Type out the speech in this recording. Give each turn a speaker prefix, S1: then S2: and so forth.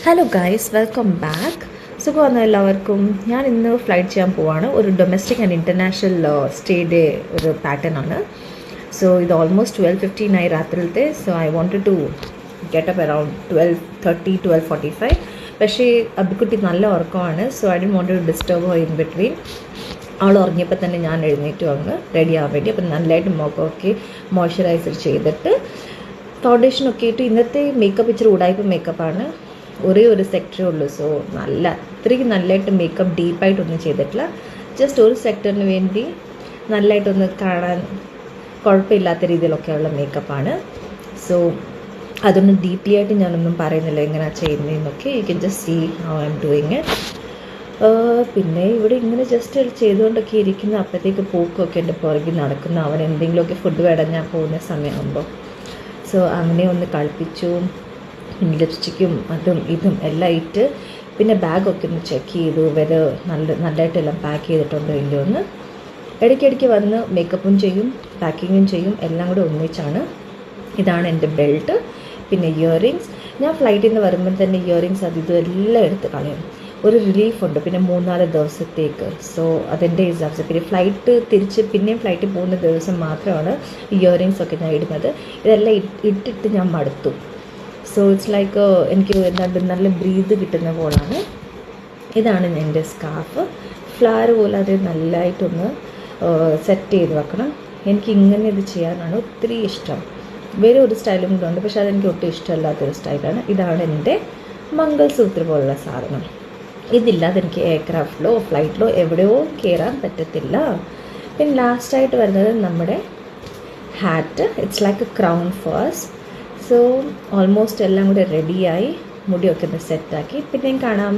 S1: Hello guys, welcome back. സുഖമാണ് എല്ലാവർക്കും. ഞാൻ ഇന്ന് ഫ്ലൈറ്റ് ചെയ്യാൻ പോവാണ്. ഒരു domestic and international stay day ഒരു പാറ്റേൺ ആണ്. സോ ഇത് ഓൾമോസ്റ്റ് 12:15 ആയി രാത്രിയിലത്തെ. So I wanted to get up around 12:30 12:45. പക്ഷേ അബിക്കുട്ടി നല്ല ഉറക്കമാണ്. So I didn't want to disturb her in between. അവൾ ഉറങ്ങിയപ്പോൾ തന്നെ ഞാൻ എഴുന്നേറ്റ് വന്ന് റെഡി ആവാൻ വേണ്ടി. അപ്പം നല്ലതായിട്ട് മുഖമൊക്കെ മോയ്സ്ചറൈസർ ചെയ്തിട്ട് ഫൗണ്ടേഷനൊക്കെ ഇട്ട്. ഇന്നത്തെ മേക്കപ്പ് ഇച്ചിരി ഉടായ്പ മേക്കപ്പാണ്. ഒരേ ഒരു സെക്ടറേ ഉള്ളൂ. സോ അത്രയ്ക്ക് നല്ലതായിട്ട് മേക്കപ്പ് ഡീപ്പായിട്ടൊന്നും ചെയ്തിട്ടില്ല. ജസ്റ്റ് ഒരു സെക്ടറിന് വേണ്ടി നല്ലതായിട്ടൊന്ന് കാണാൻ കുഴപ്പമില്ലാത്ത രീതിയിലൊക്കെയുള്ള മേക്കപ്പാണ്. സോ അതൊന്നും ഡീപ്ലി ആയിട്ട് ഞാനൊന്നും പറയുന്നില്ല എങ്ങനെയാണ് ചെയ്യുന്നതെന്നൊക്കെ. You can just see how I'm doing it. പിന്നെ ഇവിടെ ഇങ്ങനെ ജസ്റ്റ് ചെയ്തുകൊണ്ടൊക്കെ ഇരിക്കുന്ന. അപ്പോഴത്തേക്ക് പൂക്കൊക്കെ എൻ്റെ പുറകിൽ നടക്കുന്ന. അവൻ എന്തെങ്കിലുമൊക്കെ ഫുഡ് വേടഞ്ഞാൽ പോകുന്ന സമയമാകുമ്പോൾ. സോ അങ്ങനെ ഒന്ന് കളിപ്പിച്ചു. ലിപ്സ്റ്റിക്കും അതും ഇതും എല്ലാം ഇട്ട്. പിന്നെ ബാഗൊക്കെ ഒന്ന് ചെക്ക് ചെയ്തു വെതർ നല്ലതായിട്ടെല്ലാം പാക്ക് ചെയ്തിട്ടുണ്ടോ ഇല്ലയോ എന്ന്. ഇടയ്ക്കിടയ്ക്ക് വന്ന് മേക്കപ്പും ചെയ്യും, പാക്കിങ്ങും ചെയ്യും, എല്ലാം കൂടെ ഒന്നിച്ചാണ്. ഇതാണ് എൻ്റെ ബെൽറ്റ്. പിന്നെ ഇയറിങ്സ്. ഞാൻ ഫ്ലൈറ്റിൽ നിന്ന് വരുമ്പോൾ തന്നെ ഇയറിങ്സ് ഇതും എല്ലാം എടുത്ത് കളയും. ഒരു റിലീഫുണ്ട് പിന്നെ 3-4 ദിവസത്തേക്ക്. സോ അതെൻ്റെ ഹിസാബ്സ്. പിന്നെ ഫ്ലൈറ്റ് തിരിച്ച് പിന്നെയും ഫ്ലൈറ്റിൽ പോകുന്ന ദിവസം മാത്രമാണ് ഇയറിങ്സ് ഒക്കെ ഞാൻ ഇടുന്നത്. ഇതെല്ലാം ഇട്ടിട്ട് ഞാൻ മടുത്തു. സോ ഇറ്റ്സ് ലൈക്ക് എനിക്ക് നല്ല ബ്രീത്ത് കിട്ടുന്ന പോലാണ്. ഇതാണ് എൻ്റെ സ്കാർഫ്. ഫ്ലവർ പോലെ അത് നല്ലതായിട്ടൊന്ന് സെറ്റ് ചെയ്ത് വെക്കണം. എനിക്ക് ഇങ്ങനെ ഇത് ചെയ്യാനാണ് ഒത്തിരി ഇഷ്ടം. വേറെ ഒരു സ്റ്റൈലും കൂടെ ഉണ്ട്, പക്ഷെ അതെനിക്ക് ഒട്ടും ഇഷ്ടമല്ലാത്തൊരു സ്റ്റൈലാണ്. ഇതാണ് എൻ്റെ മംഗൾസൂത്ര പോലുള്ള സാധനം. ഇതില്ലാതെ എനിക്ക് എയർക്രാഫ്റ്റിലോ ഫ്ലൈറ്റിലോ എവിടെയോ കയറാൻ പറ്റത്തില്ല. പിന്നെ ലാസ്റ്റായിട്ട് വരുന്നത് നമ്മുടെ hat. It's like a crown furs. So almost എല്ലാം കൂടെ റെഡിയായി. മുടിയൊക്കെ ഒന്ന് സെറ്റാക്കി. പിന്നെയും കാണാം.